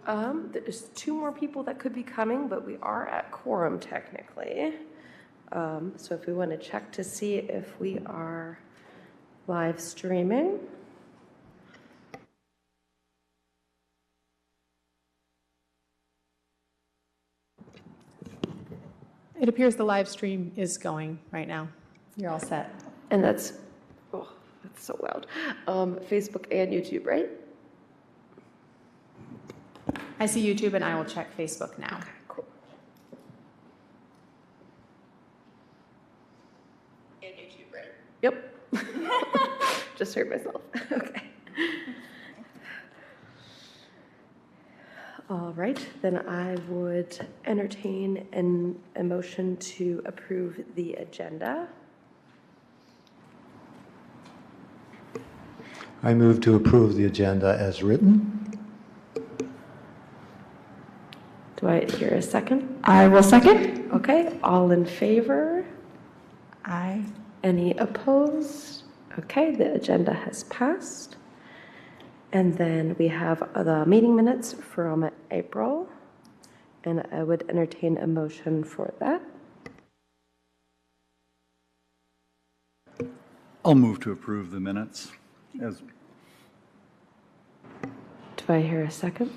There's 2 more people that could be coming, but we are at quorum technically. So if we want to check to see if we are live streaming. It appears the live stream is going right now. You're all set. And that's so loud. Facebook and YouTube, right? I see YouTube and I will check Facebook now. Okay, cool. And YouTube, right? Yep. Just heard myself. Okay. All right, then I would entertain a motion to approve the agenda. I move to approve the agenda as written. Do I hear a second? I will second. Okay, all in favor? Aye. Any opposed? Okay, the agenda has passed. And then we have the meeting minutes from April, and I would entertain a motion for that. I'll move to approve the minutes. Do I hear a second?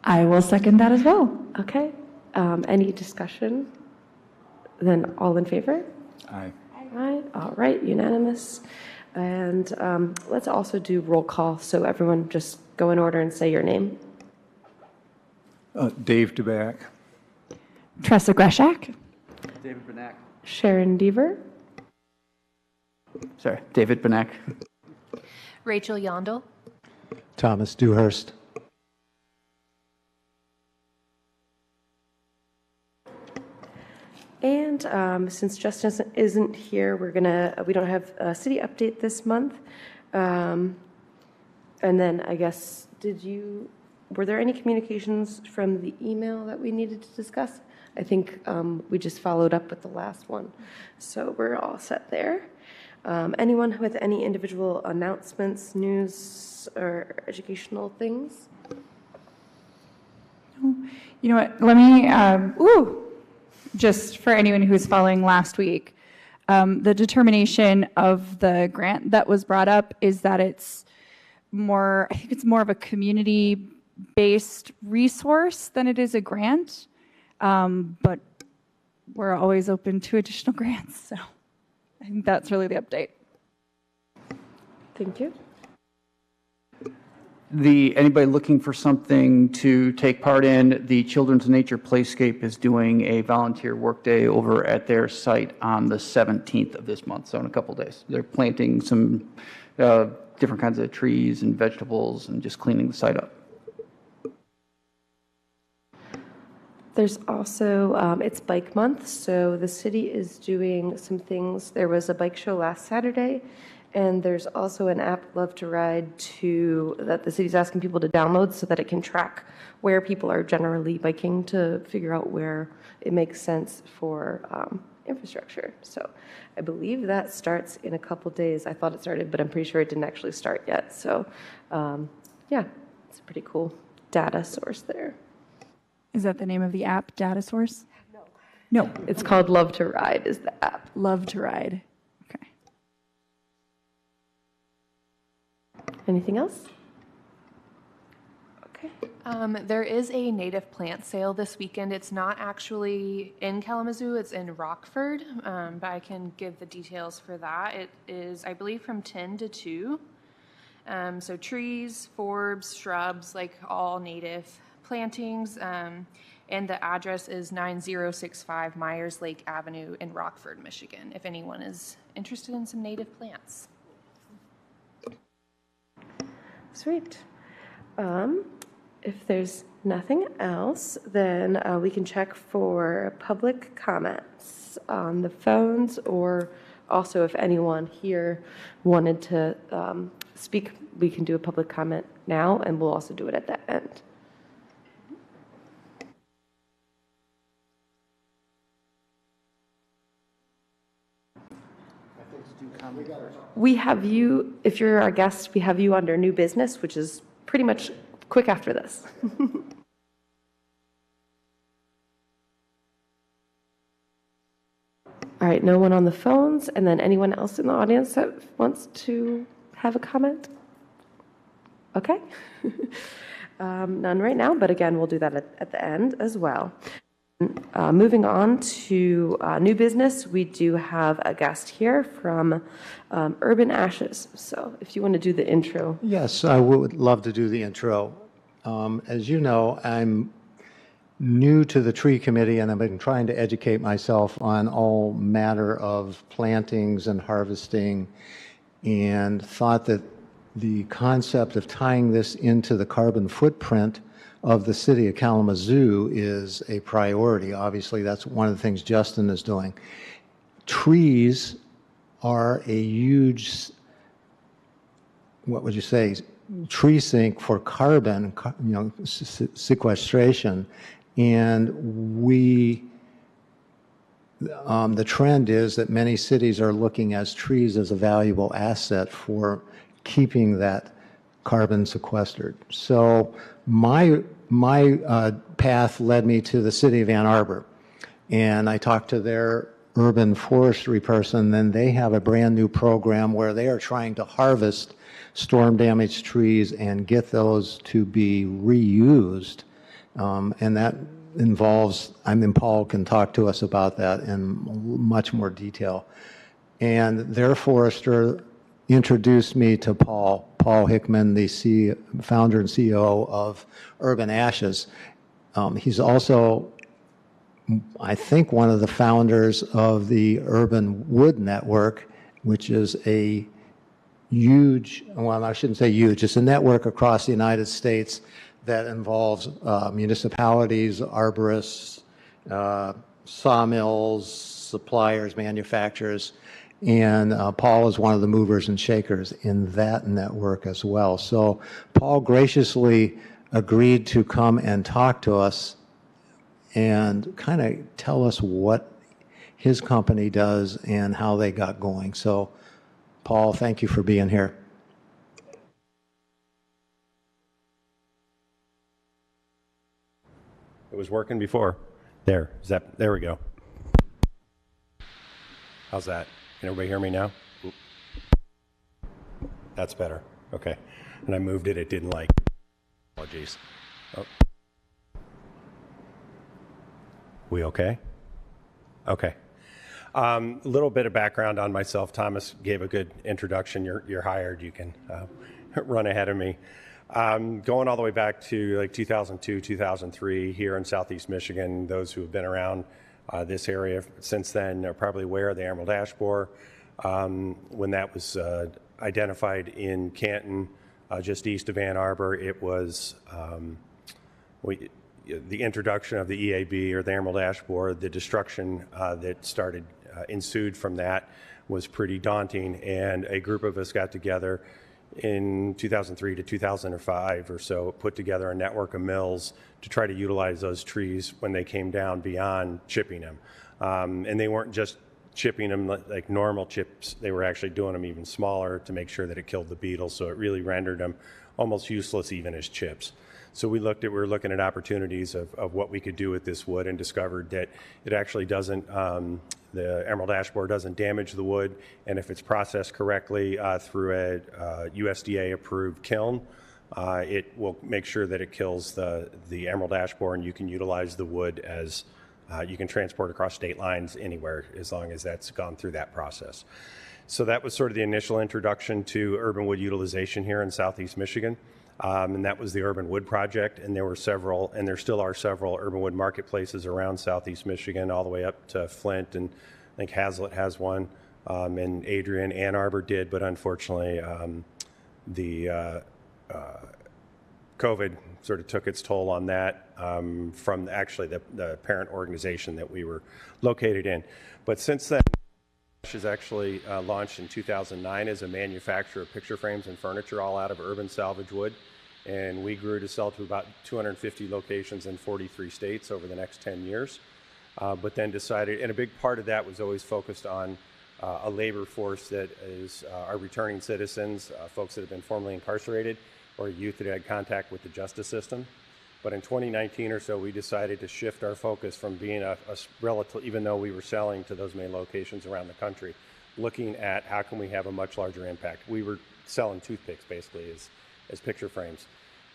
I will second that as well. Okay, any discussion? Then all in favor? Aye. Aye, all right, unanimous. And let's also do roll call, so everyone just go in order and say your name. Dave DeBack. Tressa Greshak. David Benak. Sharon Deaver. Sorry, David Benak. Rachel Yondel. Thomas Dewhurst. And since Justin isn't here, we don't have a city update this month. And then I guess, were there any communications from the email that we needed to discuss? I think we just followed up with the last one. So we're all set there. Anyone with any individual announcements, news, or educational things? You know what, let me, just for anyone who's following last week, the determination of the grant that was brought up is that I think it's more of a community-based resource than it is a grant, but we're always open to additional grants, so I think that's really the update. Thank you. Anybody looking for something to take part in, the Children's Nature Playscape is doing a volunteer workday over at their site on the 17th of this month, so in a couple days. They're planting some different kinds of trees and vegetables and just cleaning the site up. There's also, it's bike month, so the city is doing some things. There was a bike show last Saturday, and there's also an app, Love to Ride, that the city's asking people to download so that it can track where people are generally biking to figure out where it makes sense for infrastructure. So I believe that starts in a couple days. I thought it started, but I'm pretty sure it didn't actually start yet. So yeah, it's a pretty cool data source there. Is that the name of the app, Data Source? No, it's called Love to Ride is the app. Love to Ride. Okay. Anything else? Okay. There is a native plant sale this weekend. It's not actually in Kalamazoo, it's in Rockford, but I can give the details for that. It is, I believe, from 10 to 2. So trees, forbs, shrubs, like all native plantings, and the address is 9065 Myers Lake Avenue in Rockford, Michigan, if anyone is interested in some native plants. Sweet. If there's nothing else, then we can check for public comments on the phones, or also if anyone here wanted to speak, we can do a public comment now, and we'll also do it at the end. We have you, if you're our guest, we have you under new business, which is pretty much quick after this. All right, no one on the phones, and then anyone else in the audience that wants to have a comment? Okay. None right now, but again, we'll do that at the end as well. Moving on to new business, we do have a guest here from Urban Ashes. So if you want to do the intro. Yes, I would love to do the intro. As you know, I'm new to the tree committee, and I've been trying to educate myself on all matter of plantings and harvesting, and thought that the concept of tying this into the carbon footprint of the city of Kalamazoo is a priority. Obviously, that's one of the things Justin is doing. Trees are a huge, what would you say, tree sink for carbon, sequestration. And the trend is that many cities are looking at trees as a valuable asset for keeping that carbon sequestered. So my path led me to the city of Ann Arbor, and I talked to their urban forestry person. Then they have a brand new program where they are trying to harvest storm damaged trees and get those to be reused. And that involves, Paul can talk to us about that in much more detail. And their forester introduced me to Paul Hickman, the founder and CEO of Urban Ashes. He's also, I think, one of the founders of the Urban Wood Network, which is a huge, well, I shouldn't say huge, it's a network across the United States that involves municipalities, arborists, sawmills, suppliers, manufacturers, and Paul is one of the movers and shakers in that network as well. So Paul graciously agreed to come and talk to us and kind of tell us what his company does and how they got going. So Paul, thank you for being here. It was working before. There we go. How's that? Can everybody hear me now? Oop. That's better. Okay. And I moved it. It didn't like. Apologies. Oh. We okay? Okay. A little bit of background on myself. Thomas gave a good introduction. You're hired. You can run ahead of me. Going all the way back to like 2002, 2003 here in Southeast Michigan. Those who have been around this area since then are probably aware of the emerald ash borer. When that was identified in Canton, just east of Ann Arbor, it was the introduction of the EAB, or the emerald ash borer. The destruction that ensued from that was pretty daunting, and a group of us got together in 2003 to 2005 or so, put together a network of mills to try to utilize those trees when they came down beyond chipping them. And they weren't just chipping them like normal chips, they were actually doing them even smaller to make sure that it killed the beetles, so it really rendered them almost useless even as chips. So we were looking at opportunities of what we could do with this wood, and discovered that it actually doesn't, the emerald ash borer doesn't damage the wood, and if it's processed correctly through a USDA-approved kiln, it will make sure that it kills the emerald ash borer, and you can utilize the wood as you can transport across state lines anywhere as long as that's gone through that process. So that was sort of the initial introduction to urban wood utilization here in Southeast Michigan. And that was the Urban Wood Project, and there were several, and there still are several urban wood marketplaces around Southeast Michigan, all the way up to Flint, and I think Hazlitt has one, and Adrian, Ann Arbor did, but unfortunately the COVID sort of took its toll on that from actually the parent organization that we were located in. But since then, is actually launched in 2009 as a manufacturer of picture frames and furniture all out of urban salvage wood, and we grew to sell to about 250 locations in 43 states over the next 10 years. But then decided, and a big part of that was always focused on a labor force that is our returning citizens, folks that have been formerly incarcerated, or a youth that had contact with the justice system. But in 2019 or so, we decided to shift our focus from being a relative, even though we were selling to those main locations around the country, looking at how can we have a much larger impact. We were selling toothpicks basically as picture frames.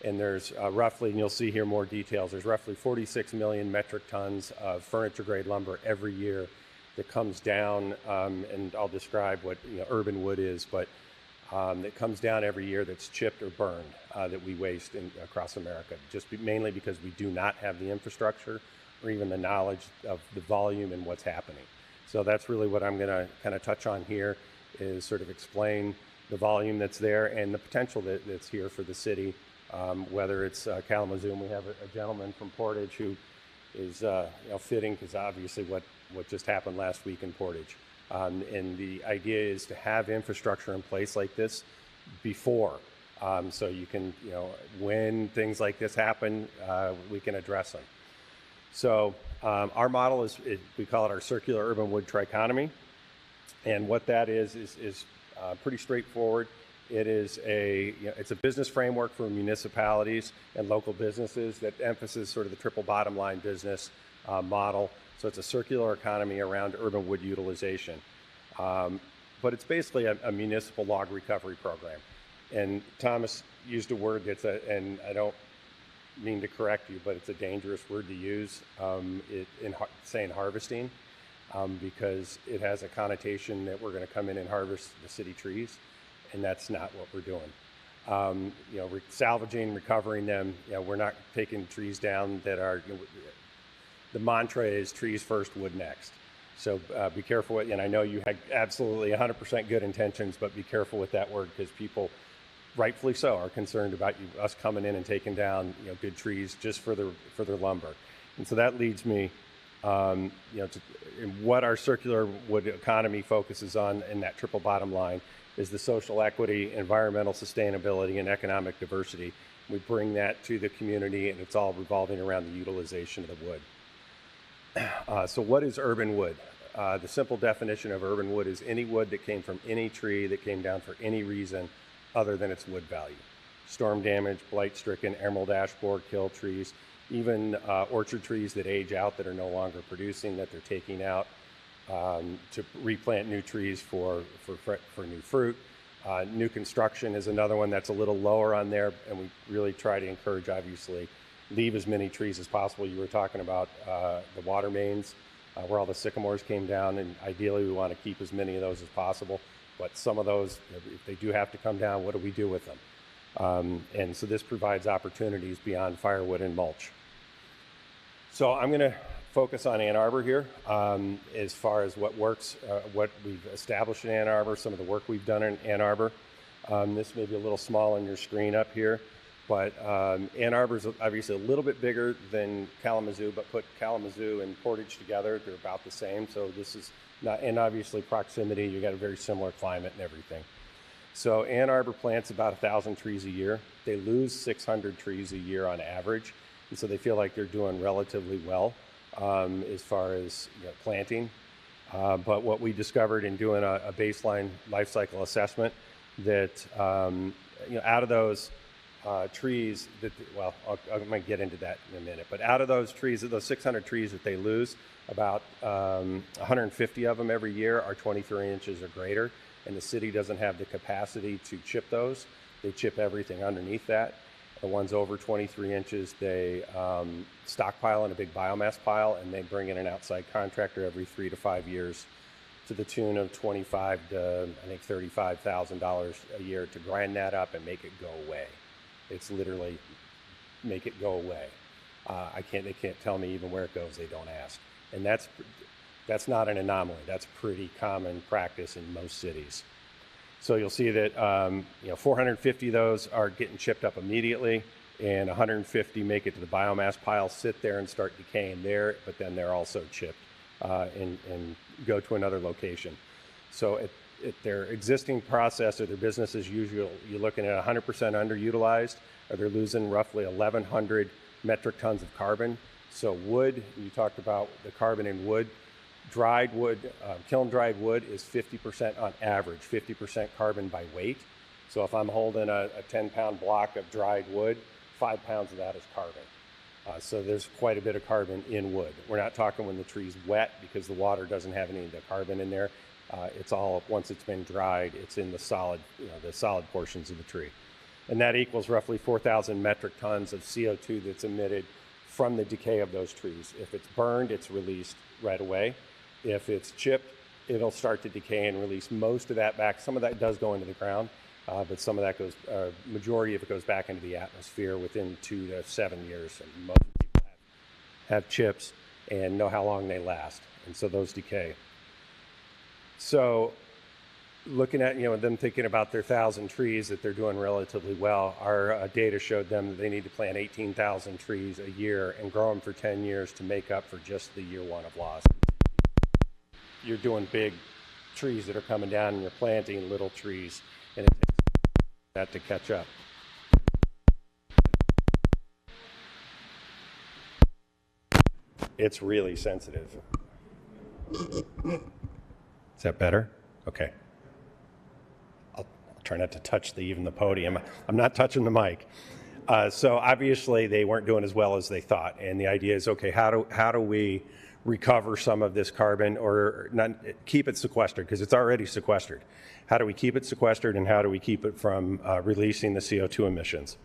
And there's roughly, and you'll see here more details, there's roughly 46 million metric tons of furniture grade lumber every year that comes down, and I'll describe what urban wood is, but that comes down every year that's chipped or burned that we waste across America, mainly because we do not have the infrastructure or even the knowledge of the volume and what's happening. So that's really what I'm going to kind of touch on here, is sort of explain the volume that's there and the potential that's here for the city, whether it's Kalamazoo. And we have a gentleman from Portage who is fitting, because obviously what just happened last week in Portage. And the idea is to have infrastructure in place like this before, so you can, when things like this happen, we can address them. So our model is, we call it our circular urban wood trichotomy. And what that is pretty straightforward. It is it's a business framework for municipalities and local businesses that emphasizes sort of the triple bottom line business model. So it's a circular economy around urban wood utilization. But it's basically a municipal log recovery program. And Thomas used a word and I don't mean to correct you, but it's a dangerous word to use, saying harvesting, because it has a connotation that we're going to come in and harvest the city trees, and that's not what we're doing. Salvaging, recovering them, we're not taking trees down that are, the mantra is trees first, wood next. So be careful, and I know you had absolutely 100% good intentions, but be careful with that word, because people, rightfully so, are concerned about us coming in and taking down good trees just for their lumber. And so that leads me to what our circular wood economy focuses on in that triple bottom line is the social equity, environmental sustainability, and economic diversity. We bring that to the community, and it's all revolving around the utilization of the wood. So what is urban wood? The simple definition of urban wood is any wood that came from any tree that came down for any reason other than its wood value. Storm damage, blight-stricken, emerald ash borer, kill trees, even orchard trees that age out, that are no longer producing, that they're taking out to replant new trees for new fruit. New construction is another one that's a little lower on there, and we really try to encourage, obviously, leave as many trees as possible. You were talking about the water mains, where all the sycamores came down, and ideally we want to keep as many of those as possible. But some of those, if they do have to come down, what do we do with them? And so this provides opportunities beyond firewood and mulch. So I'm going to focus on Ann Arbor here, as far as what works, what we've established in Ann Arbor, some of the work we've done in Ann Arbor. This may be a little small on your screen up here, but Ann Arbor is obviously a little bit bigger than Kalamazoo, but put Kalamazoo and Portage together, they're about the same. So this is not, and obviously proximity, you got a very similar climate and everything. So Ann Arbor plants about 1,000 trees a year. They lose 600 trees a year on average, and so they feel like they're doing relatively well as far as planting. But what we discovered in doing a baseline life cycle assessment, that out of those trees that, well, I'm going to get into that in a minute, but out of those trees, those 600 trees that they lose, about 150 of them every year are 23 inches or greater, and the city doesn't have the capacity to chip those. They chip everything underneath that. The ones over 23 inches, they stockpile in a big biomass pile, and they bring in an outside contractor every 3 to 5 years to the tune of $25,000 to, I think, $35,000 a year to grind that up and make it go away. It's literally make it go away. They can't tell me even where it goes. They don't ask. And that's not an anomaly. That's pretty common practice in most cities. So you'll see that 450 of those are getting chipped up immediately, and 150 make it to the biomass pile, sit there and start decaying there, but then they're also chipped and go to another location. So at their existing process or their business as usual, you're looking at 100% underutilized, or they're losing roughly 1,100 metric tons of carbon. So wood, you talked about the carbon in wood. Dried wood, kiln-dried wood is 50% on average, 50% carbon by weight. So if I'm holding a 10-pound block of dried wood, 5 pounds of that is carbon. So there's quite a bit of carbon in wood. We're not talking when the tree's wet because the water doesn't have any of the carbon in there. It's all, once it's been dried, it's in the solid, the solid portions of the tree. And that equals roughly 4,000 metric tons of CO2 that's emitted from the decay of those trees. If it's burned, it's released right away. If it's chipped, it'll start to decay and release most of that back. Some of that does go into the ground, but some of that goes, majority of it goes back into the atmosphere within 2 to 7 years. And most people have chips and know how long they last, and so those decay. So looking at, them thinking about their 1,000 trees that they're doing relatively well, our data showed them that they need to plant 18,000 trees a year and grow them for 10 years to make up for just the year one of loss. You're doing big trees that are coming down and you're planting little trees, and it takes that to catch up. It's really sensitive. Is that better? Okay. I'll try not to touch even the podium. I'm not touching the mic. So obviously they weren't doing as well as they thought. And the idea is, okay, how do we recover some of this carbon, or not keep it sequestered, because it's already sequestered. How do we keep it sequestered, and how do we keep it from releasing the CO2 emissions?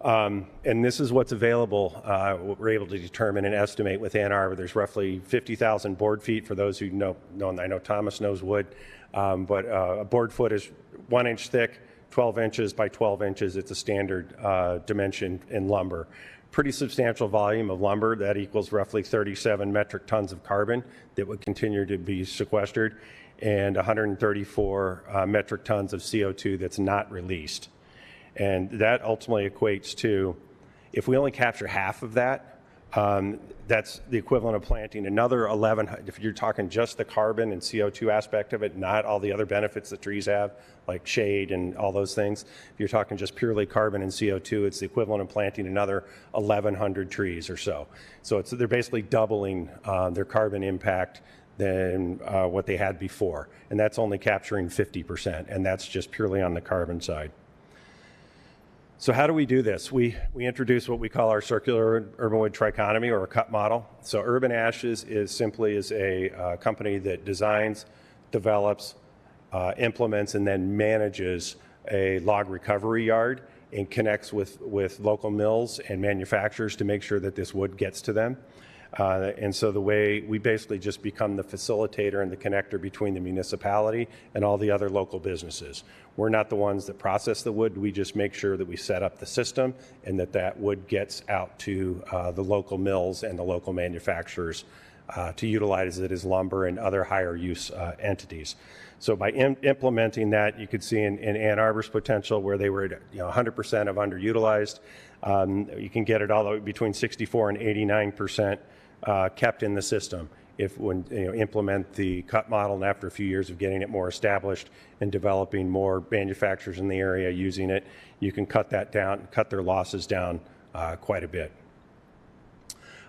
And this is what's available, what we're able to determine and estimate with Ann Arbor. There's roughly 50,000 board feet for those who know, I know Thomas knows wood, but a board foot is 1 inch thick, 12 inches by 12 inches. It's a standard dimension in lumber. Pretty substantial volume of lumber. That equals roughly 37 metric tons of carbon that would continue to be sequestered, and 134 metric tons of CO2 that's not released. And that ultimately equates to, if we only capture half of that, that's the equivalent of planting another 1,100, if you're talking just the carbon and CO2 aspect of it, not all the other benefits that trees have, like shade and all those things. If you're talking just purely carbon and CO2, it's the equivalent of planting another 1,100 trees or so. So they're basically doubling their carbon impact than what they had before. And that's only capturing 50%, and that's just purely on the carbon side. So how do we do this? We introduce what we call our circular urban wood trichotomy, or a cut model. So Urban Ashes is simply a company that designs, develops, implements, and then manages a log recovery yard and connects with local mills and manufacturers to make sure that this wood gets to them. And so the way we basically just become the facilitator and the connector between the municipality and all the other local businesses. We're not the ones that process the wood. We just make sure that we set up the system and that wood gets out to the local mills and the local manufacturers to utilize it as lumber and other higher use entities. So by implementing that, you could see in Ann Arbor's potential, where they were at 100% of underutilized, you can get it all the way between 64 and 89% kept in the system if when implement the cut model, and after a few years of getting it more established and developing more manufacturers in the area using it, you can cut that down, cut their losses down quite a bit.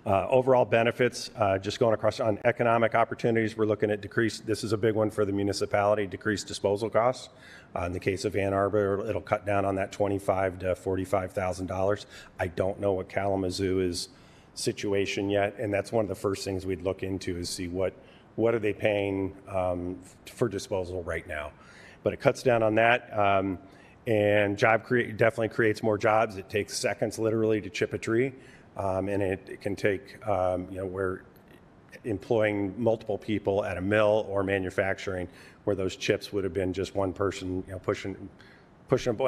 Overall benefits, just going across on economic opportunities, we're looking at decreased, this is a big one for the municipality, decreased disposal costs. In the case of Ann Arbor, it'll cut down on that $25,000 to $45,000. I don't know what Kalamazoo is situation yet, and that's one of the first things we'd look into is see what are they paying for disposal right now. But it cuts down on that, and definitely creates more jobs. It takes seconds literally to chip a tree. And it can take, we're employing multiple people at a mill or manufacturing, where those chips would have been just one person, pushing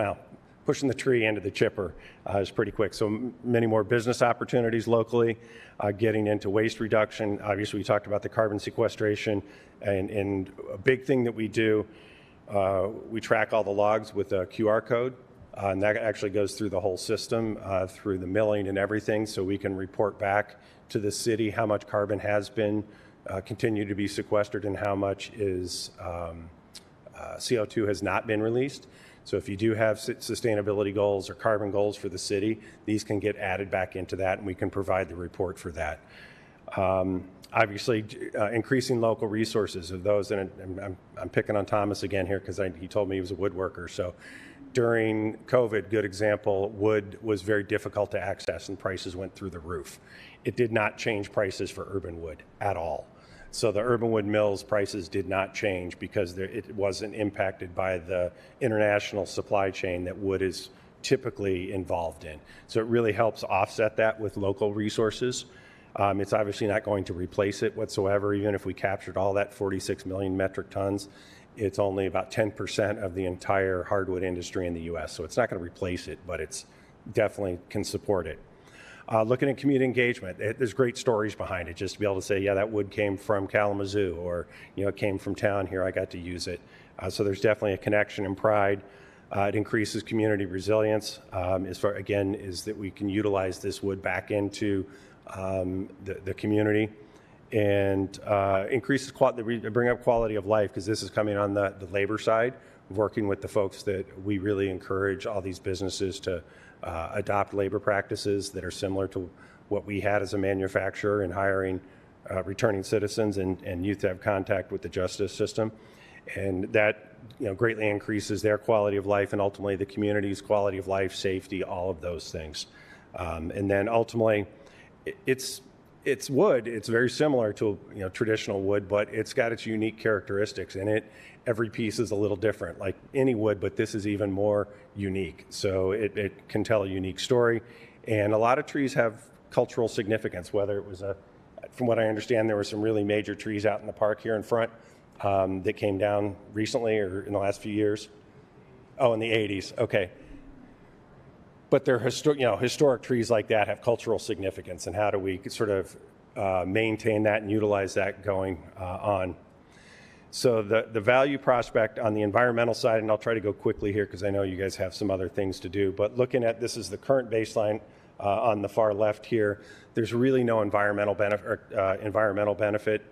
the tree into the chipper is pretty quick. So many more business opportunities locally, getting into waste reduction. Obviously, we talked about the carbon sequestration, and a big thing that we do, we track all the logs with a QR code. And that actually goes through the whole system, through the milling and everything, so we can report back to the city how much carbon has been continued to be sequestered and how much is CO2 has not been released. So if you do have sustainability goals or carbon goals for the city, these can get added back into that, and we can provide the report for that. Obviously, increasing local resources of those, and I'm picking on Thomas again here because he told me he was a woodworker. So during COVID, good example, wood was very difficult to access and prices went through the roof. It did not change prices for urban wood at all. So the urban wood mills prices did not change because it wasn't impacted by the international supply chain that wood is typically involved in. So it really helps offset that with local resources. It's obviously not going to replace it whatsoever. Even if we captured all that 46 million metric tons, it's only about 10% of the entire hardwood industry in the U.S. So it's not going to replace it, but it's definitely can support it. Looking at community engagement, there's great stories behind it. Just to be able to say, yeah, that wood came from Kalamazoo, or it came from town here, I got to use it. So there's definitely a connection and pride. It increases community resilience. As far again, is that we can utilize this wood back into the community, and increases bring up quality of life, because this is coming on the labor side, working with the folks that we really encourage all these businesses to adopt labor practices that are similar to what we had as a manufacturer in hiring returning citizens and youth to have contact with the justice system. And that greatly increases their quality of life and ultimately the community's quality of life, safety, all of those things. And then ultimately, it's wood. It's very similar to traditional wood, but it's got its unique characteristics in it. Every piece is a little different, like any wood, but this is even more unique. So it can tell a unique story. And a lot of trees have cultural significance, whether it was from what I understand, there were some really major trees out in the park here in front that came down recently or in the last few years. Oh, in the 80s, okay. But they're historic trees like that have cultural significance, and how do we sort of maintain that and utilize that going on? So the value prospect on the environmental side, and I'll try to go quickly here because I know you guys have some other things to do, but looking at this is the current baseline on the far left here. There's really no environmental benefit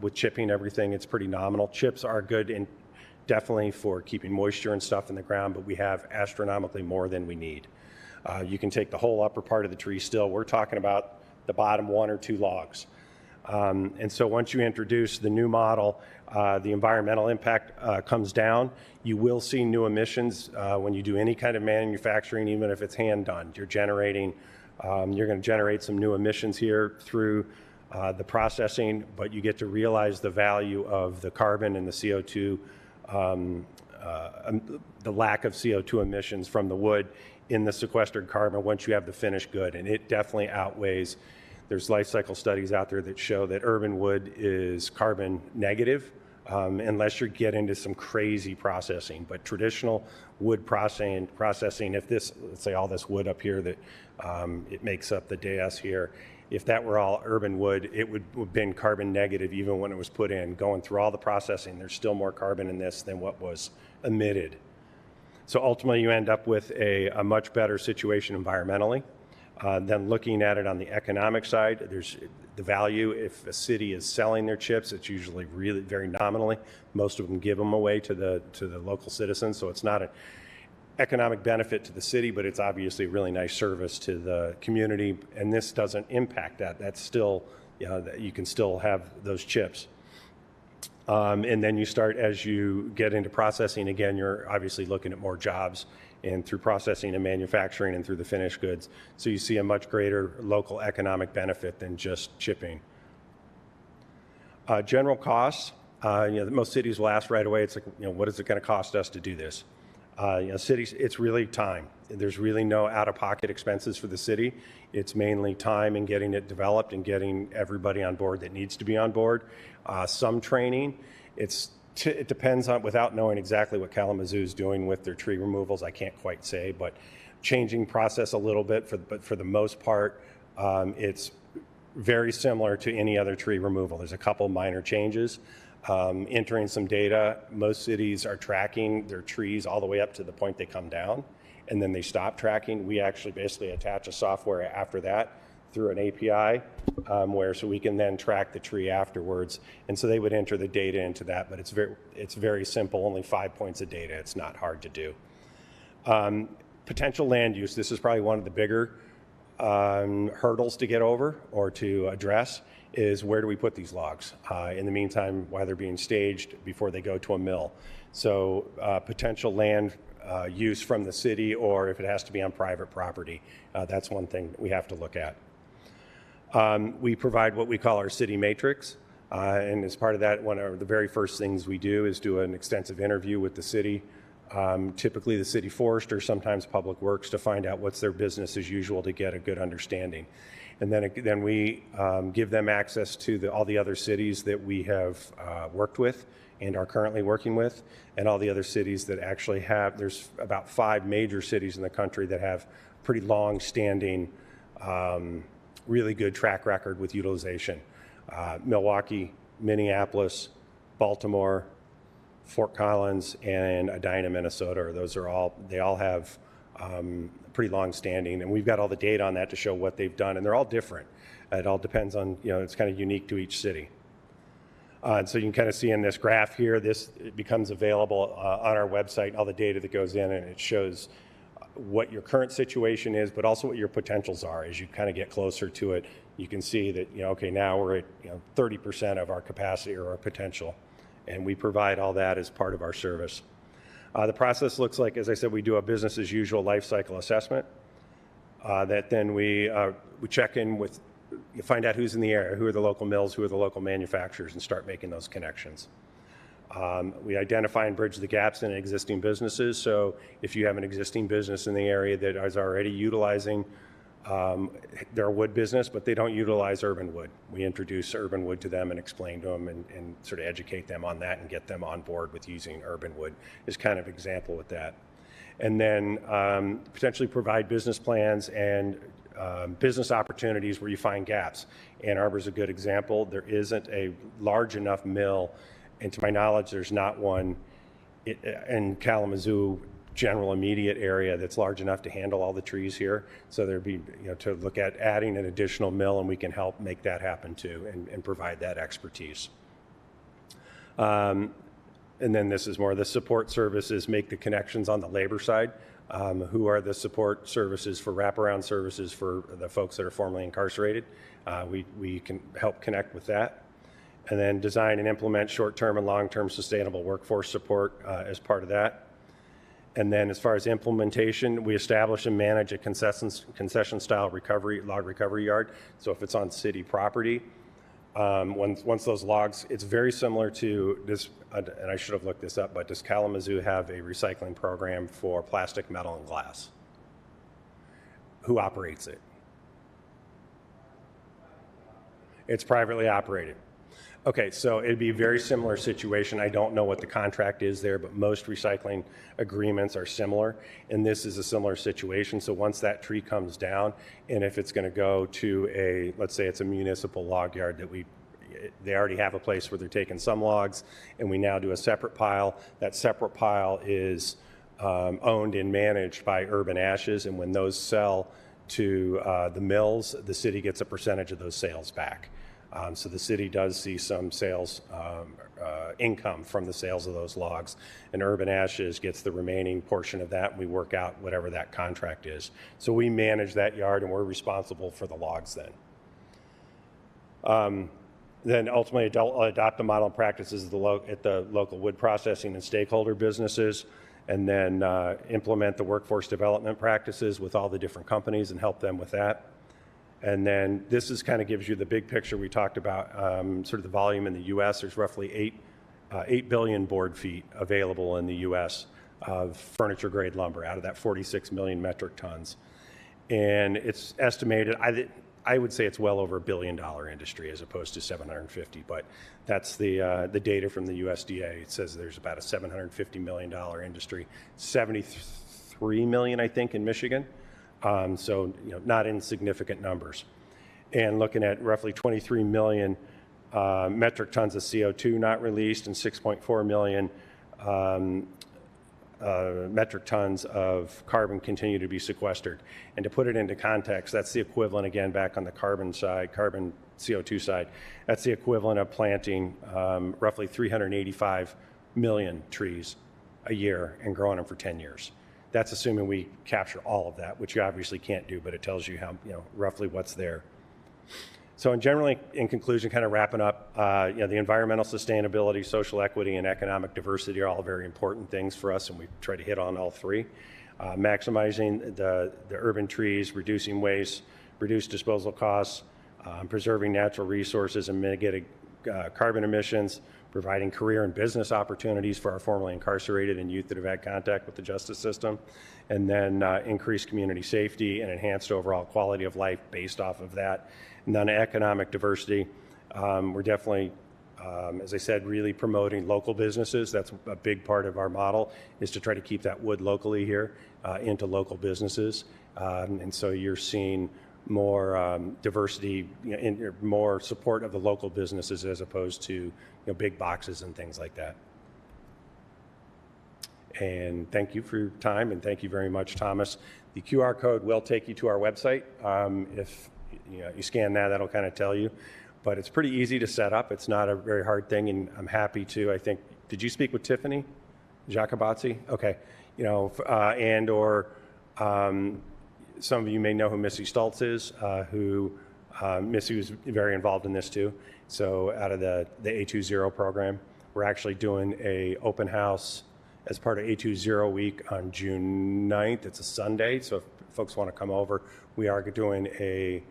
with chipping everything. It's pretty nominal. Chips are good and definitely for keeping moisture and stuff in the ground, but we have astronomically more than we need. You can take the whole upper part of the tree still. We're talking about the bottom 1 or 2 logs. And so once you introduce the new model, the environmental impact comes down. You will see new emissions when you do any kind of manufacturing, even if it's hand done. You're going to generate some new emissions here through the processing, but you get to realize the value of the carbon and the CO2, the lack of CO2 emissions from the wood in the sequestered carbon once you have the finished good. And it definitely outweighs. There's life cycle studies out there that show that urban wood is carbon negative unless you get into some crazy processing. But traditional wood processing, if this, let's say all this wood up here that it makes up the dais here, if that were all urban wood, it would have been carbon negative even when it was put in. Going through all the processing, there's still more carbon in this than what was emitted. So ultimately you end up with a much better situation environmentally. Then looking at it on the economic side, there's the value. If a city is selling their chips, it's usually really very nominally. Most of them give them away to the local citizens, so it's not an economic benefit to the city, but it's obviously a really nice service to the community. And this doesn't impact that. That's still, you can still have those chips. And then you start, as you get into processing, again, you're obviously looking at more jobs and through processing and manufacturing and through the finished goods. So you see a much greater local economic benefit than just chipping. General costs, most cities will ask right away, it's like, what is it going to cost us to do this? Cities, it's really time. There's really no out-of-pocket expenses for the city. It's mainly time and getting it developed and getting everybody on board that needs to be on board. Some training. It depends on, without knowing exactly what Kalamazoo is doing with their tree removals, I can't quite say, but changing process a little bit, but for the most part, it's very similar to any other tree removal. There's a couple minor changes. Entering some data, most cities are tracking their trees all the way up to the point they come down, and then they stop tracking. We actually basically attach a software after that through an API so we can then track the tree afterwards. And so they would enter the data into that, but it's very simple, only 5 points of data. It's not hard to do. Potential land use, this is probably one of the bigger hurdles to get over or to address is where do we put these logs in the meantime while they're being staged before they go to a mill. So potential land use from the city, or if it has to be on private property, that's one thing we have to look at. We provide what we call our city matrix, and as part of that, one of the very first things we do is do an extensive interview with the city, typically the city forester, sometimes public works, to find out what's their business as usual to get a good understanding. And then we give them access to all the other cities that we have worked with and are currently working with, and all the other cities that actually have, there's about 5 major cities in the country that have pretty long-standing, really good track record with utilization. Milwaukee, Minneapolis, Baltimore, Fort Collins, and Edina, Minnesota. They all have pretty long standing, and we've got all the data on that to show what they've done, and they're all different. It all depends on, it's kind of unique to each city. And so you can kind of see in this graph here, it becomes available on our website, all the data that goes in, and it shows what your current situation is, but also what your potentials are. As you kind of get closer to it, you can see that, okay, now we're at 30% of our capacity or our potential, and we provide all that as part of our service. The process looks like, as I said, we do a business as usual life cycle assessment. That then we check in with, you find out who's in the area, who are the local mills, who are the local manufacturers, and start making those connections. We identify and bridge the gaps in existing businesses. So if you have an existing business in the area that is already utilizing their wood business, but they don't utilize urban wood, we introduce urban wood to them and explain to them and sort of educate them on that and get them on board with using urban wood is kind of an example with that. And then potentially provide business plans and business opportunities where you find gaps. Ann Arbor is a good example. There isn't a large enough mill, and to my knowledge, there's not one in Kalamazoo general immediate area that's large enough to handle all the trees here. So there'd be, to look at adding an additional mill, and we can help make that happen too and provide that expertise. And then this is more the support services, make the connections on the labor side. Who are the support services for wraparound services for the folks that are formerly incarcerated. We can help connect with that. And then design and implement short-term and long-term sustainable workforce support as part of that. And then as far as implementation, we establish and manage a concession-style log recovery yard. So if it's on city property, once those logs, it's very similar to this, and I should have looked this up, but does Kalamazoo have a recycling program for plastic, metal, and glass? Who operates it? It's privately operated. Okay, so it'd be a very similar situation. I don't know what the contract is there, but most recycling agreements are similar, and this is a similar situation. So once that tree comes down, and if it's going to go to let's say it's a municipal log yard that they already have a place where they're taking some logs, and we now do a separate pile. That separate pile is owned and managed by Urban Ashes, and when those sell to the mills, the city gets a percentage of those sales back. So the city does see some sales income from the sales of those logs, and Urban Ashes gets the remaining portion of that, and we work out whatever that contract is. So we manage that yard, and we're responsible for the logs then. Then ultimately adopt the model and practices at the local wood processing and stakeholder businesses, and then implement the workforce development practices with all the different companies and help them with that. And then this is kind of gives you the big picture we talked about, sort of the volume in the U.S. There's roughly 8 billion board feet available in the U.S. of furniture grade lumber out of that 46 million metric tons. And it's estimated, I would say it's well over $1 billion industry as opposed to 750, but that's the data from the USDA. It says there's about a $750 million industry, 73 million, I think, in Michigan. So, not insignificant numbers. And looking at roughly 23 million metric tons of CO2 not released and 6.4 million metric tons of carbon continue to be sequestered. And to put it into context, that's the equivalent, again, back on the carbon CO2 side, that's the equivalent of planting roughly 385 million trees a year and growing them for 10 years. That's assuming we capture all of that, which you obviously can't do, but it tells you how, roughly what's there. So in conclusion, kind of wrapping up, the environmental sustainability, social equity, and economic diversity are all very important things for us, and we try to hit on all three. Maximizing the urban trees, reducing waste, reduce disposal costs, preserving natural resources and mitigating carbon emissions, providing career and business opportunities for our formerly incarcerated and youth that have had contact with the justice system, and then increased community safety and enhanced overall quality of life based off of that. And then economic diversity, we're definitely, as I said, really promoting local businesses. That's a big part of our model, is to try to keep that wood locally here into local businesses. And so you're seeing more diversity, more support of the local businesses as opposed to big boxes and things like that. And thank you for your time, and thank you very much, Thomas. The QR code will take you to our website. If you scan that, that'll kind of tell you. But it's pretty easy to set up. It's not a very hard thing, and I'm happy to. I think, did you speak with Tiffany Jacobazzi? Okay. Some of you may know who Missy Stultz is, Missy was very involved in this too. So out of the A20 program, we're actually doing a open house as part of A20 week on June 9th. It's a Sunday, so if folks want to come over, we are doing a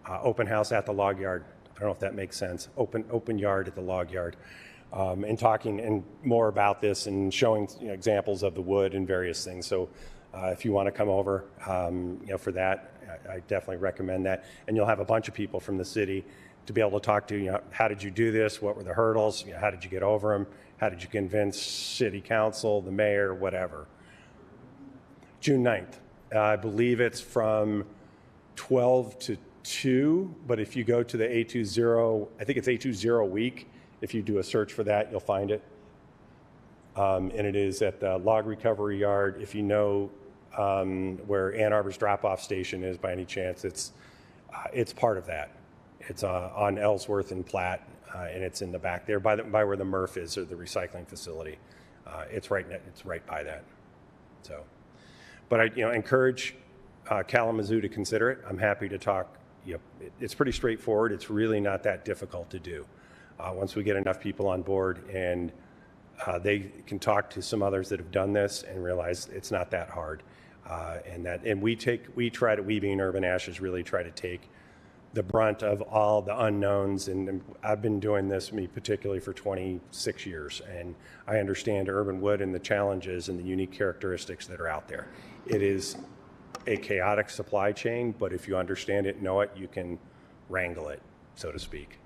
open house at the log yard. I don't know if that makes sense. Open yard at the log yard, and talking and more about this and showing examples of the wood and various things. So if you want to come over, for that, I definitely recommend that. And you'll have a bunch of people from the city to be able to talk to, how did you do this? What were the hurdles? How did you get over them? How did you convince city council, the mayor, whatever? June 9th. I believe it's from 12 to 2, but if you go to the A20, I think it's A20 week. If you do a search for that, you'll find it. And it is at the log recovery yard. If you know where Ann Arbor's drop-off station is by any chance, it's part of that. It's on Ellsworth and Platt, and it's in the back there by where the MRF is, or the recycling facility. It's right by that. So, but I encourage Kalamazoo to consider it. I'm happy to talk. It's pretty straightforward. It's really not that difficult to do. Once we get enough people on board and they can talk to some others that have done this and realize it's not that hard. We being Urban Ashes, really try to take the brunt of all the unknowns. And I've been doing this, me particularly, for 26 years. And I understand urban wood and the challenges and the unique characteristics that are out there. It is a chaotic supply chain, but if you understand it, know it, you can wrangle it, so to speak.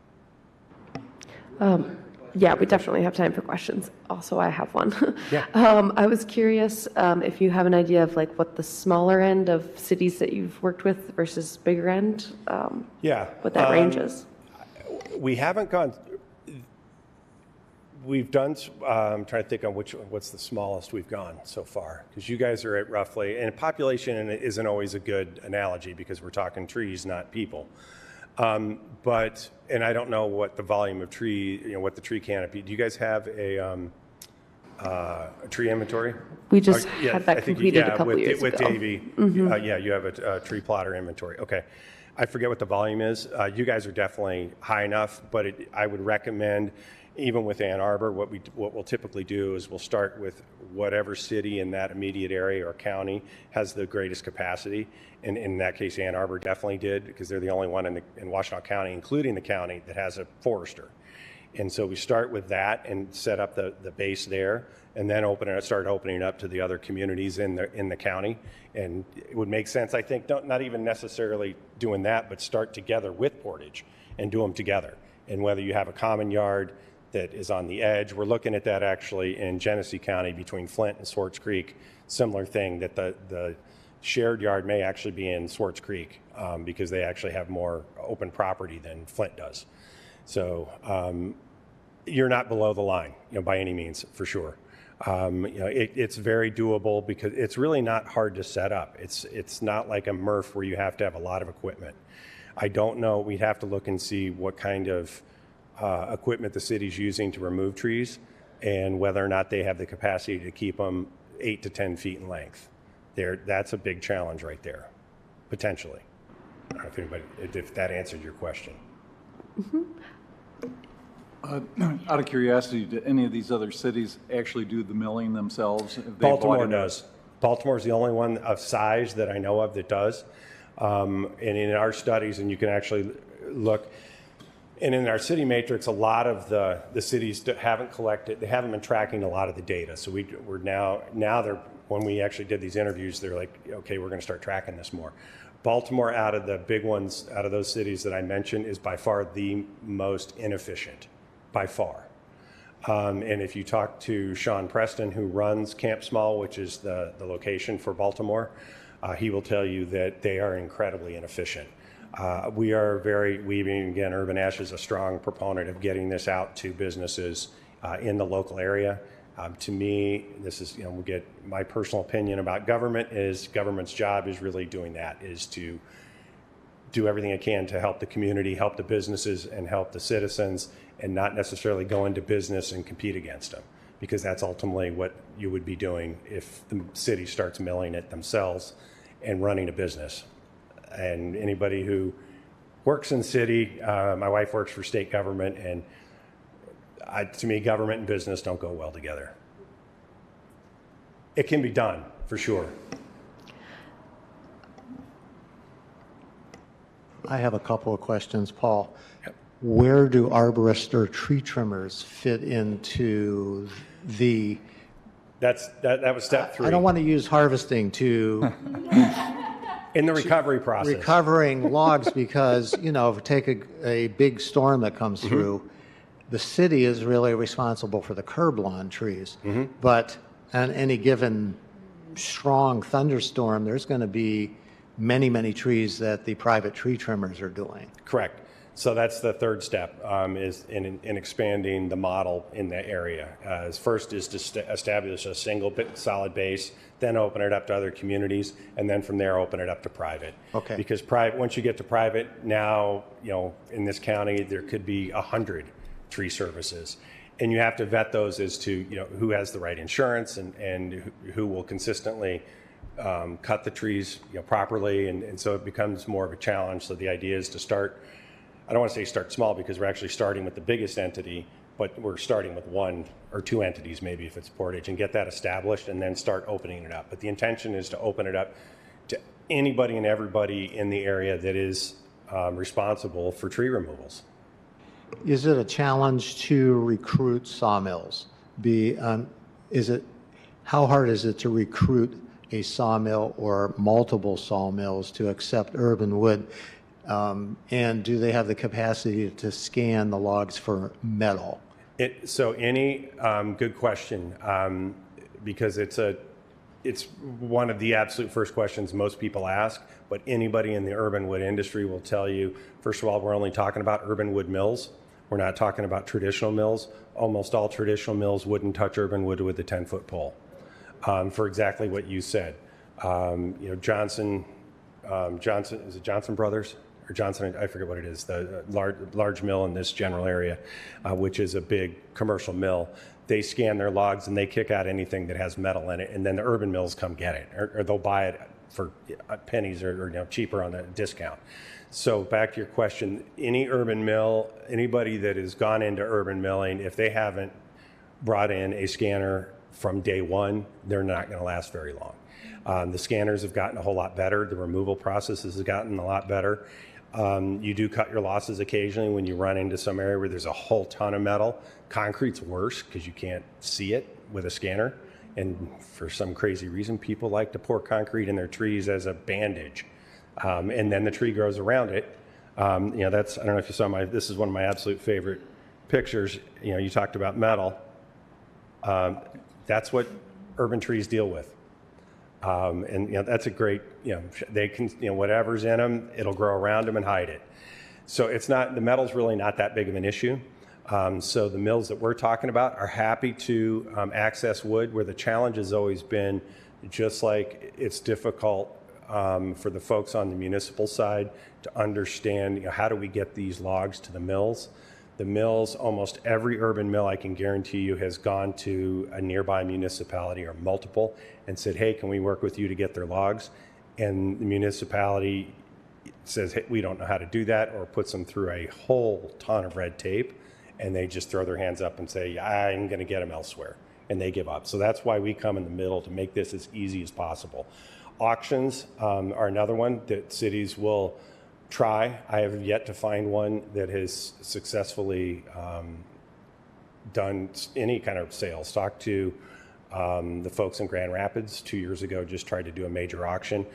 Yeah, we definitely have time for questions. Also, I have one. Yeah. I was curious if you have an idea of what the smaller end of cities that you've worked with versus bigger end, what that range is. We haven't gone, we've done, I'm trying to think on what's the smallest we've gone so far, because you guys are at roughly, and population isn't always a good analogy because we're talking trees, not people. And I don't know what the volume of tree, what the tree canopy. Do you guys have a tree inventory? We just had that completed a couple years ago. With Davey. Mm-hmm. You have a tree plotter inventory. Okay. I forget what the volume is. You guys are definitely high enough, but I would recommend, even with Ann Arbor, what we'll typically do is we'll start with whatever city in that immediate area or county has the greatest capacity. And in that case, Ann Arbor definitely did, because they're the only one in Washtenaw County, including the county, that has a forester. And so we start with that and set up the base there, and then start opening it up to the other communities in the county. And it would make sense, I think, not even necessarily doing that, but start together with Portage and do them together. And whether you have a common yard that is on the edge, we're looking at that actually in Genesee County between Flint and Swartz Creek. Similar thing, that the shared yard may actually be in Swartz Creek because they actually have more open property than Flint does. So you're not below the line, by any means, for sure. It's very doable because it's really not hard to set up. It's not like a MRF where you have to have a lot of equipment. I don't know. We'd have to look and see what kind of equipment the city's using to remove trees and whether or not they have the capacity to keep them 8 to 10 feet in length. That's a big challenge right there, potentially. I don't know if anybody, if that answered your question. Out of curiosity, do any of these other cities actually do the milling themselves? Have they bought Baltimore into- does. Baltimore's the only one of size that I know of that does. And in our studies, and you can actually look, and in our city matrix, a lot of the cities haven't collected, they haven't been tracking a lot of the data. So we're now they're, when we actually did these interviews, they're like, okay, we're going to start tracking this more. Baltimore, out of the big ones, out of those cities that I mentioned, is by far the most inefficient, by far. And if you talk to Sean Preston, who runs Camp Small, which is the location for Baltimore, he will tell you that they are incredibly inefficient. Again, Urban Ash is a strong proponent of getting this out to businesses in the local area. To me, this is, we get my personal opinion about government is government's job is really doing that, is to do everything it can to help the community, help the businesses, and help the citizens, and not necessarily go into business and compete against them, because that's ultimately what you would be doing if the city starts milling it themselves and running a business. And anybody who works in city, my wife works for state government, and to me, government and business don't go well together. It can be done, for sure. I have a couple of questions, Paul. Where do arborists or tree trimmers fit into the... That was step 3. I don't want to use harvesting to... In the recovery process. Recovering logs because, take a big storm that comes through, the city is really responsible for the curb lawn trees. But on any given strong thunderstorm, there's going to be many, many trees that the private tree trimmers are doing. Correct. So that's the third step, is in expanding the model in the area. First is to establish a single solid base, then open it up to other communities, and then from there open it up to private. Okay. Because once you get to private, now, in this county, there could be 100 tree services. And you have to vet those as to, who has the right insurance and who will consistently cut the trees properly. And so it becomes more of a challenge. So the idea is to start, I don't want to say start small, because we're actually starting with the biggest entity, but we're starting with 1 or 2 entities, maybe if it's Portage, and get that established and then start opening it up. But the intention is to open it up to anybody and everybody in the area that is responsible for tree removals. Is it a challenge to recruit sawmills? How hard is it to recruit a sawmill or multiple sawmills to accept urban wood? And do they have the capacity to scan the logs for metal? Good question, because it's one of the absolute first questions most people ask, but anybody in the urban wood industry will tell you, first of all, we're only talking about urban wood mills. We're not talking about traditional mills. Almost all traditional mills wouldn't touch urban wood with a 10-foot pole, for exactly what you said. Johnson, is it Johnson Brothers? Or Johnson, I forget what it is, the large mill in this general area, which is a big commercial mill. They scan their logs and they kick out anything that has metal in it, and then the urban mills come get it, or they'll buy it for pennies or cheaper on a discount. So back to your question, any urban mill, anybody that has gone into urban milling, if they haven't brought in a scanner from day one, they're not going to last very long. The scanners have gotten a whole lot better. The removal process has gotten a lot better. You do cut your losses occasionally when you run into some area where there's a whole ton of metal. Concrete's worse because you can't see it with a scanner. And for some crazy reason, people like to pour concrete in their trees as a bandage. And then the tree grows around it. I don't know if you saw this is one of my absolute favorite pictures. You talked about metal. That's what urban trees deal with. And that's a great, they can, whatever's in them, it'll grow around them and hide it. So the metal's really not that big of an issue. So the mills that we're talking about are happy to access wood, where the challenge has always been, just like it's difficult for the folks on the municipal side to understand, how do we get these logs to the mills? The mills, almost every urban mill, I can guarantee you, has gone to a nearby municipality or multiple and said, hey, can we work with you to get their logs? And the municipality says, hey, we don't know how to do that, or puts them through a whole ton of red tape, and they just throw their hands up and say, I'm going to get them elsewhere, and they give up. So that's why we come in the middle to make this as easy as possible. Auctions are another one that cities will try. I have yet to find one that has successfully done any kind of sales. Talked to the folks in Grand Rapids 2 years ago, just tried to do a major auction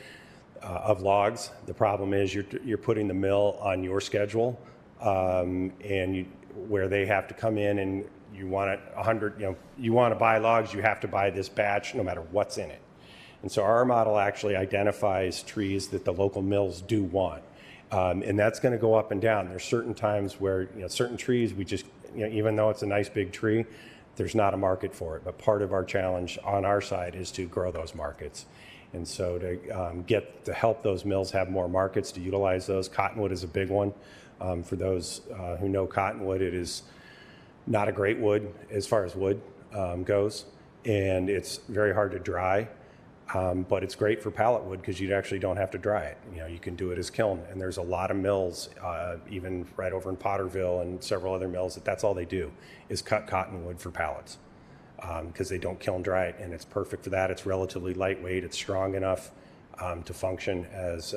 of logs. The problem is you're putting the mill on your schedule, and where they have to come in and you want it 100, you want to buy logs, you have to buy this batch no matter what's in it. And so our model actually identifies trees that the local mills do want. And that's going to go up and down. There's certain times where, certain trees, we just, even though it's a nice big tree, there's not a market for it. But part of our challenge on our side is to grow those markets. And so to help those mills have more markets, to utilize those. Cottonwood is a big one. For those who know cottonwood, it is not a great wood as far as wood goes. And it's very hard to dry. But it's great for pallet wood because you actually don't have to dry it. You can do it as kiln. And there's a lot of mills, even right over in Potterville and several other mills, that's all they do is cut cottonwood for pallets because they don't kiln dry it. And it's perfect for that. It's relatively lightweight. It's strong enough to function as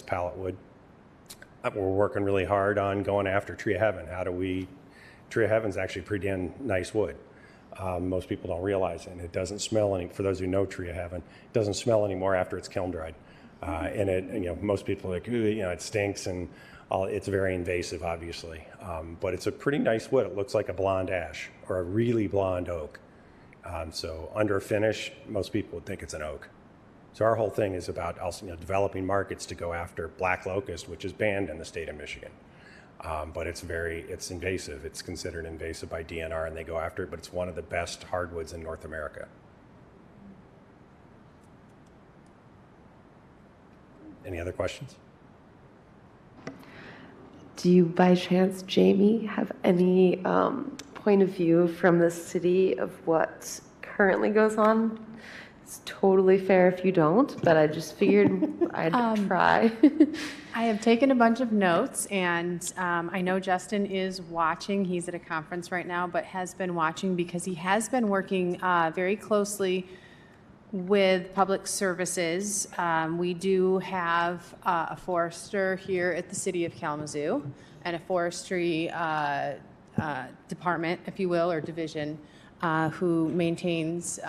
pallet wood. We're working really hard on going after Tree of Heaven. Tree of Heaven's actually pretty damn nice wood. Most people don't realize it, and it doesn't smell any. For those who know Tree of Heaven, it doesn't smell anymore after it's kiln dried. And most people are like, ooh, it stinks, and it's very invasive, obviously. But it's a pretty nice wood. It looks like a blonde ash or a really blonde oak. So under a finish, most people would think it's an oak. So our whole thing is about also, developing markets to go after black locust, which is banned in the state of Michigan. But it's invasive. It's considered invasive by DNR, and they go after it, but it's one of the best hardwoods in North America. Any other questions? Do you, by chance, Jamie, have any point of view from the city of what currently goes on? It's totally fair if you don't, but I just figured I'd try. I have taken a bunch of notes, and I know Justin is watching. He's at a conference right now, but has been watching because he has been working very closely with public services. We do have a forester here at the city of Kalamazoo and a forestry department, if you will, or division, who maintains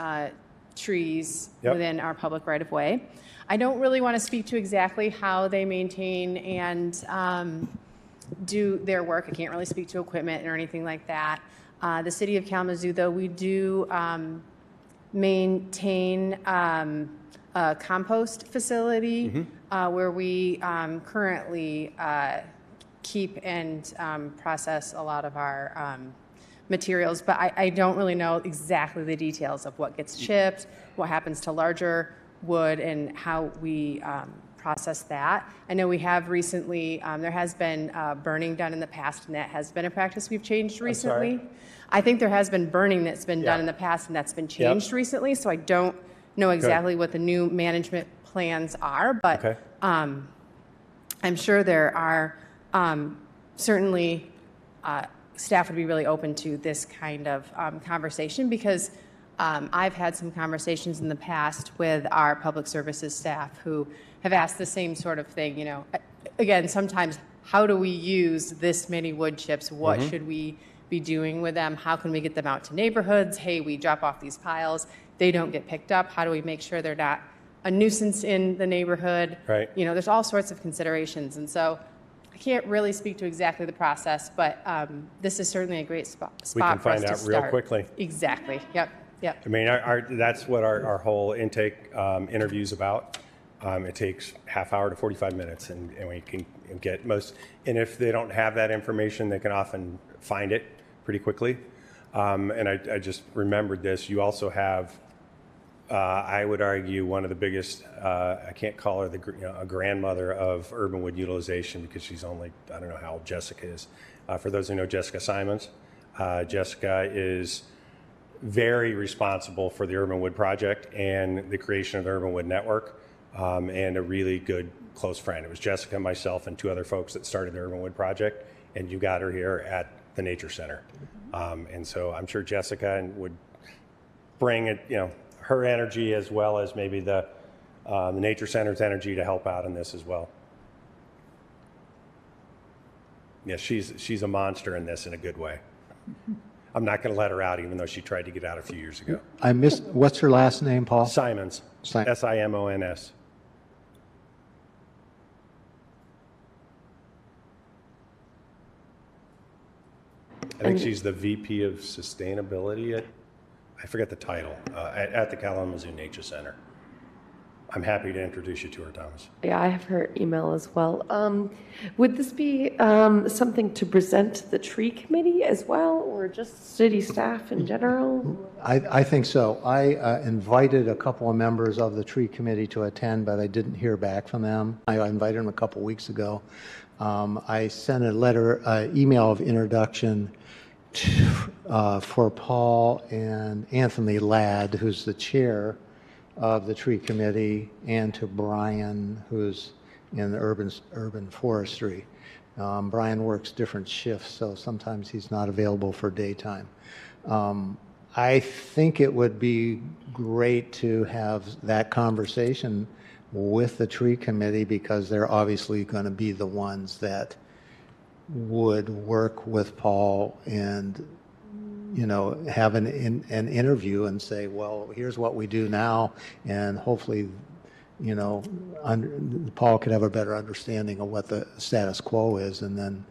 trees within our public right-of-way. I don't really want to speak to exactly how they maintain and do their work. I can't really speak to equipment or anything like that. The city of Kalamazoo, though, we do maintain a compost facility where we currently keep and process a lot of our materials, but I don't really know exactly the details of what gets chipped, what happens to larger wood, and how we process that. I know we have recently, there has been burning done in the past, and that has been a practice we've changed recently. I think there has been burning that's been done in the past, and that's been changed recently, so I don't know exactly what the new management plans are, but I'm sure there are certainly staff would be really open to this kind of conversation because I've had some conversations in the past with our public services staff who have asked the same sort of thing, again, sometimes how do we use this many wood chips? What should we be doing with them? How can we get them out to neighborhoods? Hey, we drop off these piles. They don't get picked up. How do we make sure they're not a nuisance in the neighborhood? Right. There's all sorts of considerations. And so I can't really speak to exactly the process, but this is certainly a great spot We can for us find to out start. real quickly. Exactly. Yep. I mean, that's what our whole intake interview is about. It takes half hour to 45 minutes, and we can get most. And if they don't have that information, they can often find it pretty quickly. And I just remembered this. You also have I would argue one of the biggest, I can't call her a grandmother of urban wood utilization because she's only, I don't know how old Jessica is. For those who know Jessica Simons, Jessica is very responsible for the Urban Wood Project and the creation of the Urban Wood Network, and a really good close friend. It was Jessica, myself, and 2 other folks that started the Urban Wood Project, and you got her here at the Nature Center. And so I'm sure Jessica would bring it, her energy as well as maybe the Nature Center's energy to help out in this as well. Yeah, she's a monster in this in a good way. I'm not going to let her out, even though she tried to get out a few years ago. I missed, what's her last name, Paul? Simons, Simons. I think she's the VP of Sustainability I forget the title, at the Kalamazoo Nature Center. I'm happy to introduce you to her, Thomas. Yeah, I have her email as well. Would this be something to present to the tree committee as well, or just city staff in general? I think so. I invited a couple of members of the tree committee to attend, but I didn't hear back from them. I invited them a couple weeks ago. I sent a email of introduction for Paul and Anthony Ladd, who's the chair of the tree committee, and to Brian, who's in urban forestry. Brian works different shifts, so sometimes he's not available for daytime. I think it would be great to have that conversation with the tree committee, because they're obviously going to be the ones that would work with Paul and have an interview and say, well, here's what we do now, and hopefully Paul could have a better understanding of what the status quo is, and then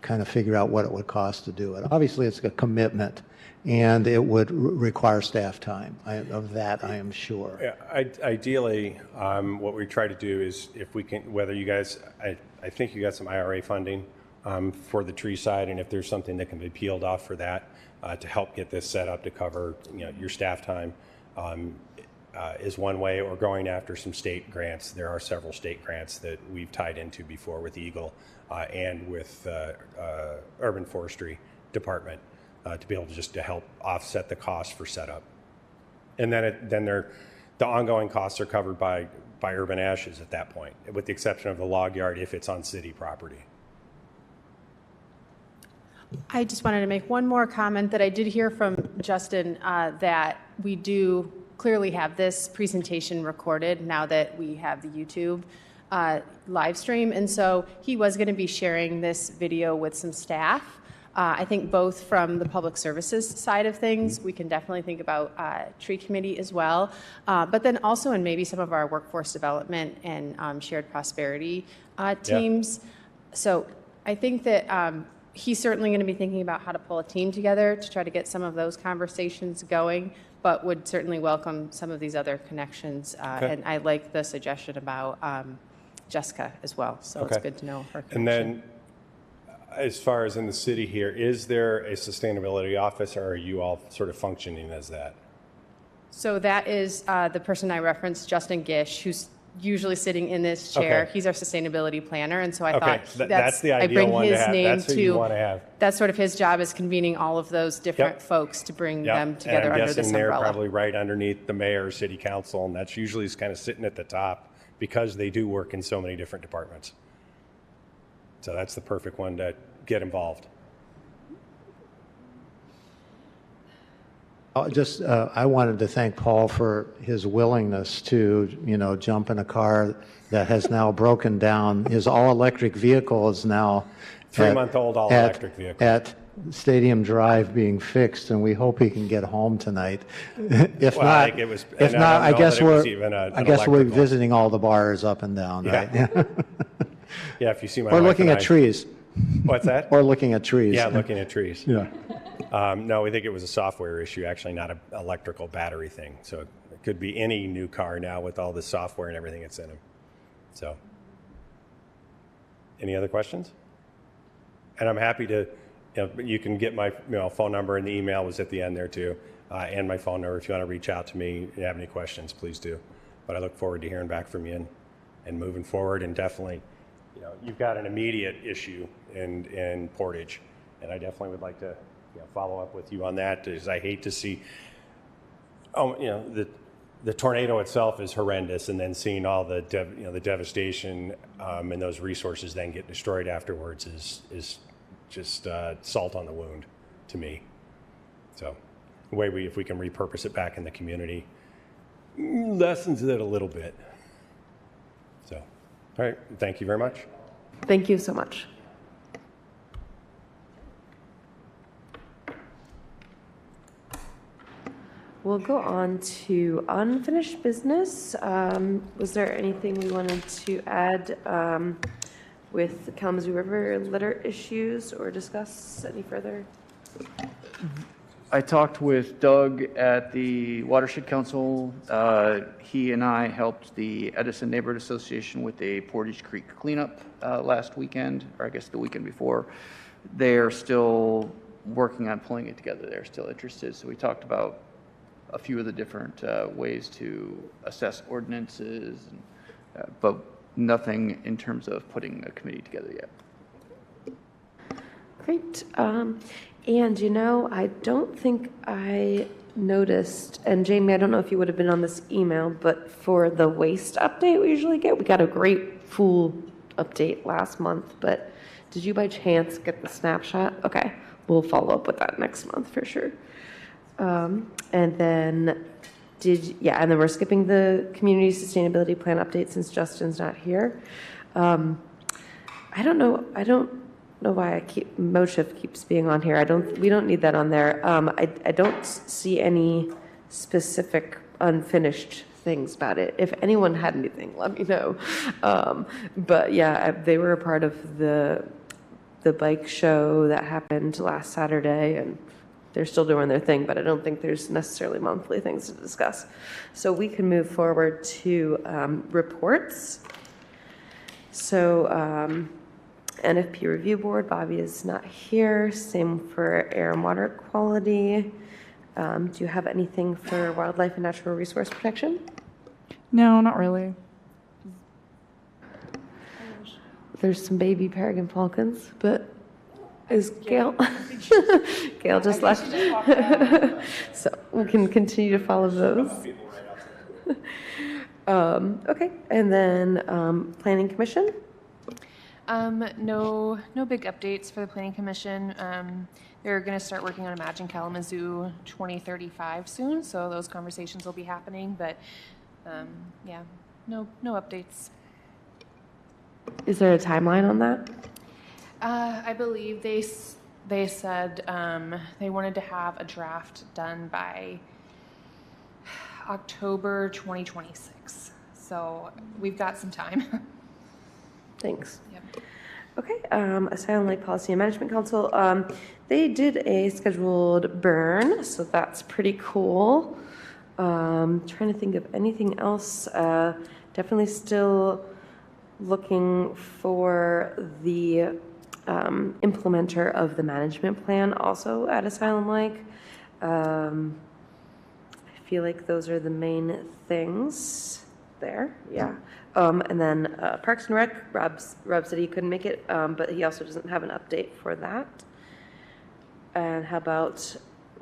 kind of figure out what it would cost to do it. Obviously, it's a commitment, and it would require staff time. Of that, I am sure. Yeah, ideally, what we try to do is, if we can, whether you guys, I think you got some IRA funding for the tree side, and if there's something that can be peeled off for that to help get this set up to cover your staff time, is one way, or going after some state grants. There are several state grants that we've tied into before with Eagle and with Urban Forestry Department to be able to just to help offset the cost for setup. And then the ongoing costs are covered by Urban Ashes at that point, with the exception of the log yard if it's on city property. I just wanted to make one more comment that I did hear from Justin, that we do clearly have this presentation recorded now that we have the YouTube live stream. And so he was going to be sharing this video with some staff. I think both from the public services side of things, we can definitely think about tree committee as well, but then also in maybe some of our workforce development and shared prosperity teams. Yeah. So I think that he's certainly going to be thinking about how to pull a team together to try to get some of those conversations going, but would certainly welcome some of these other connections. Okay. And I like the suggestion about Jessica as well. So okay. It's good to know her connection. And then as far as in the city here, is there a sustainability office, or are you all sort of functioning as that? So that is the person I referenced, Justin Gish, who's usually sitting in this chair. Okay. He's our sustainability planner, and so I thought that's the ideal one to have. That's who you want to have. That's sort of his job, is convening all of those different folks to bring them together under this umbrella. They're probably right underneath the mayor or city council, and that's usually kind of sitting at the top because they do work in so many different departments. So that's the perfect one to get involved. I wanted to thank Paul for his willingness to, jump in a car that has now broken down. His all-electric vehicle is now 3-month-old all-electric vehicle at Stadium Drive being fixed, and we hope he can get home tonight. If not, I guess we're visiting all the bars up and down, right? Yeah, if you see my or looking at trees. What's that? Or looking at trees. Yeah, looking at trees. Yeah. No, we think it was a software issue, actually, not an electrical battery thing. So it could be any new car now with all the software and everything that's in them. So, any other questions? And I'm happy to, you can get my phone number, and the email was at the end there too. and my phone number. If you want to reach out to me and have any questions, please do. But I look forward to hearing back from you and moving forward. And definitely, you've got an immediate issue in Portage, and I definitely would like to follow up with you on that, because I hate to see, the tornado itself is horrendous, and then seeing all the the devastation and those resources then get destroyed afterwards is just salt on the wound to me. So, if we can repurpose it back in the community, lessens it a little bit. So, all right, thank you very much. Thank you so much. We'll go on to unfinished business. Was there anything we wanted to add with the Kalamazoo River litter issues or discuss any further? I talked with Doug at the Watershed Council. He and I helped the Edison Neighborhood Association with a Portage Creek cleanup last weekend, or I guess the weekend before. They're still working on pulling it together. They're still interested. So we talked about a few of the different ways to assess ordinances, but nothing in terms of putting a committee together yet. Great. And I don't think I noticed, and Jamie, I don't know if you would have been on this email, but for the waste update we usually get, we got a great full update last month, but did you by chance get the snapshot? Okay, we'll follow up with that next month for sure. And then and then we're skipping the community sustainability plan update since Justin's not here. I don't know why MoShift keeps being on here. We don't need that on there. I don't see any specific unfinished things about it. If anyone had anything, let me know. But yeah, they were a part of the bike show that happened last Saturday, and they're still doing their thing, but I don't think there's necessarily monthly things to discuss. So we can move forward to reports. So NFP Review Board, Bobby is not here. Same for air and water quality. Do you have anything for wildlife and natural resource protection? No, not really. There's some baby peregrine falcons, but is Gail? Gail just left. So we can continue to follow those. Okay, and then Planning Commission? No big updates for the Planning Commission. They're going to start working on Imagine Kalamazoo 2035 soon, so those conversations will be happening, but yeah, no updates. Is there a timeline on that? I believe they said they wanted to have a draft done by October 2026. So we've got some time. Thanks. Yep. Okay, Asylum Lake Policy and Management Council, they did a scheduled burn, so that's pretty cool. Trying to think of anything else. Definitely still looking for the implementer of the management plan also at Asylum Lake. I feel like those are the main things there, yeah. And then Parks and Rec, Rob said he couldn't make it, but he also doesn't have an update for that. And how about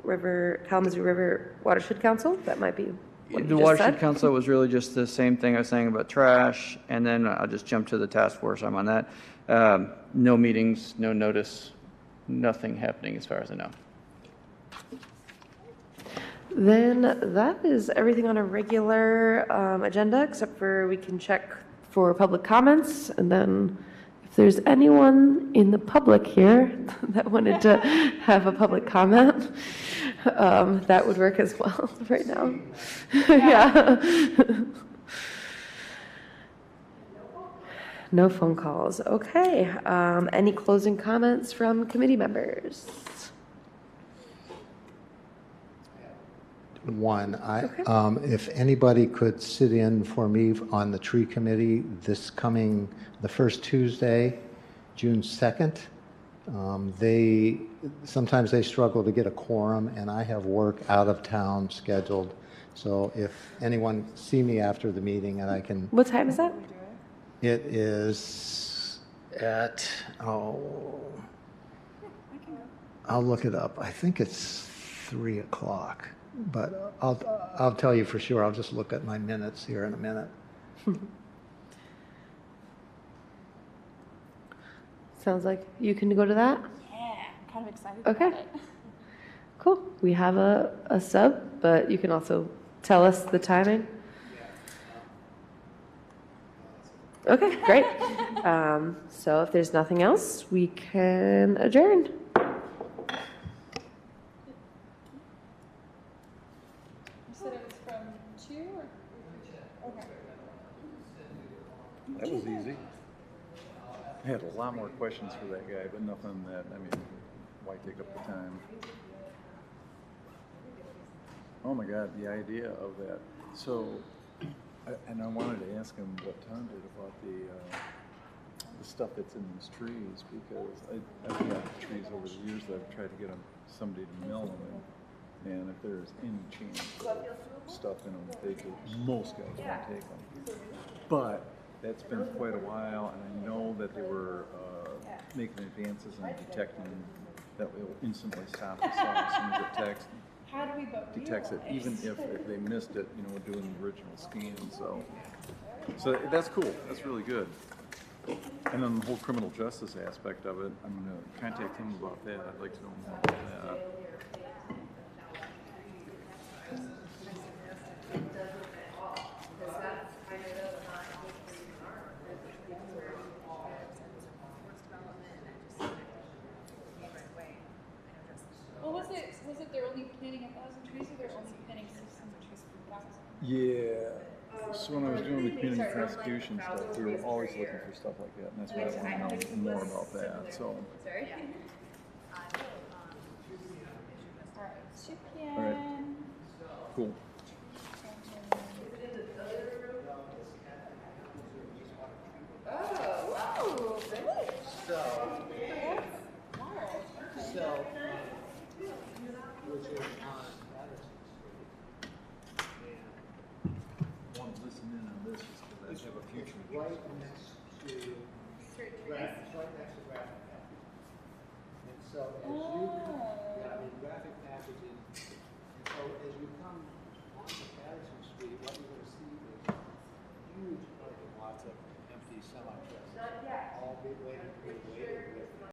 Kalamazoo River Watershed Council? That might be what you The just Watershed said. Council was really just the same thing I was saying about trash, and then I'll just jump to the task force. I'm on that. No meetings, no notice, nothing happening as far as I know. Then that is everything on a regular agenda, except for we can check for public comments. And then if there's anyone in the public here that wanted to have a public comment, that would work as well right now. Yeah. No phone calls. Okay. Any closing comments from committee members? One, if anybody could sit in for me on the tree committee the first Tuesday, June 2nd, Sometimes they struggle to get a quorum, and I have work out of town scheduled. So if anyone see me after the meeting and I can, What time is that? it is at, I'll look it up. I think it's 3 o'clock, but I'll tell you for sure. I'll just look at my minutes here in a minute. Sounds like you can go to that? Yeah, I'm kind of excited Okay. about it. Cool. We have a sub, but you can also tell us the timing. Okay, great. So if there's nothing else, we can adjourn. You said it was from 2 or? Okay. That was easy. I had a lot more questions for that guy, but nothing that, I mean, why take up the time? Oh my God, the idea of that. So, and I wanted to ask him what Tom did about the stuff that's in these trees, because I've got trees over the years that I've tried to get somebody to mill them in, and if there's any chance of stuff in them, most guys won't take them. But that's been quite a while, and I know that they were making advances in detecting that will instantly stop the cell as soon as it detects it, even if they missed it, doing the original scan. So that's cool. That's really good. And then the whole criminal justice aspect of it, I'm going to contact him about that. I'd like to know more about that. Well, was it they're only planting 1,000 trees, or they're only planting 600 trees per 1,000? Yeah. So when I was doing the community prosecution stuff, we were always looking for stuff like that, and that's why I want to know more about that. So. Sorry. All right. Cool. Want to listen in on this just because I have a future. Right next to graphic packaging. And so graphic packaging. And so as you come onto Patterson Street, what you're going to see is huge parking lots of empty semi-trucks, all big waiting